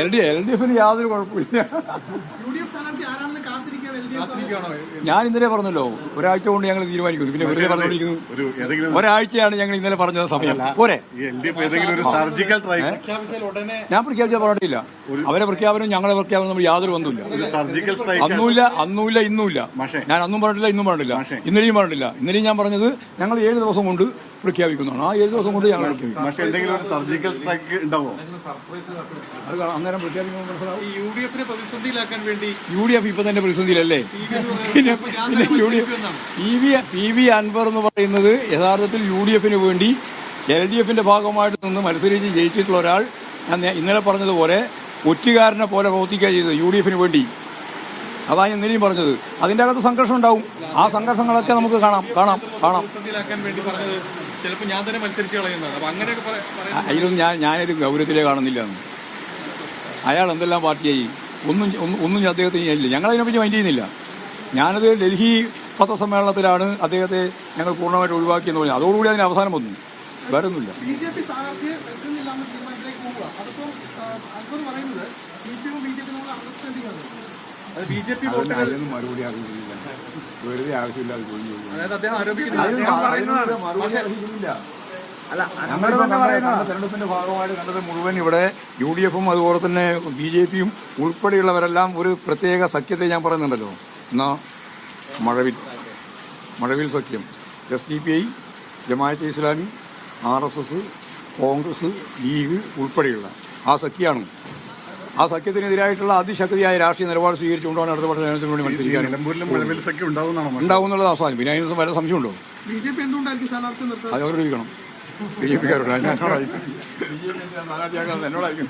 LDF-ന് യാതൊരു കുഴപ്പമില്ല. ഞാൻ ഇന്നലെ പറഞ്ഞല്ലോ, ഒരാഴ്ച കൊണ്ട് ഞങ്ങൾ തീരുമാനിക്കുന്നു. പിന്നെ വെറുതെ പറഞ്ഞുകൊണ്ടിരിക്കുന്നു. ഒരാഴ്ചയാണ് ഞങ്ങൾ ഇന്നലെ പറഞ്ഞ സമയം. പോരെ, ഞാൻ പ്രഖ്യാപിച്ച പറഞ്ഞിട്ടില്ല. അവരെ പ്രഖ്യാപനം ഞങ്ങളെ പ്രഖ്യാപനം നമ്മൾ യാതൊരു ബന്ധമില്ല. അന്നുമില്ല ഇന്നുമില്ല. ഞാൻ അന്നും പറഞ്ഞിട്ടില്ല, ഇന്നും പറഞ്ഞിട്ടില്ല, ഇന്നലെയും പറഞ്ഞിട്ടില്ല. ഇന്നലെയും ഞാൻ പറഞ്ഞത് ഞങ്ങൾ 7 ദിവസം കൊണ്ട് പ്രഖ്യാപിക്കുന്നതാണ്. ആ 7 ദിവസം കൊണ്ട് ഞങ്ങൾ സർജിക്കൽ സ്ട്രൈക്ക് ഉണ്ടാവോ? അന്നേരം പ്രഖ്യാപിക്കുമ്പോൾ മനസ്സിലാവും. UDF ഇപ്പൊ തന്നെ പ്രതിസന്ധിയിലല്ലേ? പിന്നെ PV അൻവർ എന്ന് പറയുന്നത് യഥാർത്ഥത്തിൽ UDF-ന് വേണ്ടി LDF-ന്റെ ഭാഗമായിട്ട് നിന്ന് മത്സരിച്ച് ജയിച്ചിട്ടുള്ള ഒരാൾ. ഞാൻ ഇന്നലെ പറഞ്ഞതുപോലെ ഒറ്റുകാരനെ പോലെ പ്രവർത്തിക്കുക ചെയ്തത് UDF-ന് വേണ്ടി. അതാണ് ഞാൻ ഇന്നലെയും പറഞ്ഞത്. അതിന്റെ അകത്ത് സംഘർഷം ഉണ്ടാവും. ആ സംഘർഷങ്ങളൊക്കെ നമുക്ക് കാണാം. അതിലൊന്നും ഞാനൊരു ഗൗരവത്തിലേ കാണുന്നില്ല. അയാൾ എന്തെല്ലാം പാർട്ടിയായി ഒന്നും അദ്ദേഹത്തിന് ചെയ്യില്ല. ഞങ്ങളതിനെപ്പറ്റി മൈൻഡ് ചെയ്യുന്നില്ല. ഞാനത് ഡൽഹി പത്രസമ്മേളനത്തിലാണ് അദ്ദേഹത്തെ ഞങ്ങൾ പൂർണ്ണമായിട്ട് ഒഴിവാക്കിയെന്ന് പറഞ്ഞത്. അതോടുകൂടി അതിന് അവസാനം വന്നു. വേറെ ഒന്നുമില്ല. മറുപടി ആവശ്യമില്ല, വെറുതെ ആവശ്യമില്ലാതെ തെരഞ്ഞെടുപ്പിന്റെ ഭാഗമായിട്ട് കണ്ടത് മുഴുവൻ ഇവിടെ UDF-ഉം അതുപോലെ തന്നെ BJP-യും ഉൾപ്പെടെയുള്ളവരെല്ലാം ഒരു പ്രത്യേക സഖ്യത്തെ ഞാൻ പറയുന്നുണ്ടല്ലോ. എന്നാ മഴവിൽ സഖ്യം, SDPI, ജമാഅത്തെ ഇസ്ലാമി, RSS, കോൺഗ്രസ്, ലീഗ് ഉൾപ്പെടെയുള്ള ആ സഖ്യമാണ്. ആ സഖ്യത്തിനെതിരായിട്ടുള്ള അതിശക്തിയായ രാഷ്ട്രീയ നിലപാട് സ്വീകരിച്ചുകൊണ്ടാണ് അടുത്ത വർഷം തെരഞ്ഞെടുപ്പിന് വേണ്ടി മത്സരിക്കാൻ ഉണ്ടാവും എന്നുള്ളത് അവസാനം. പിന്നെ അതിനൊന്നും വല്ല സംശയമുണ്ടോ? അത് അവരോട് ചോദിക്കണം. BJP-ക്കാരോട് എന്നോടായിരിക്കും.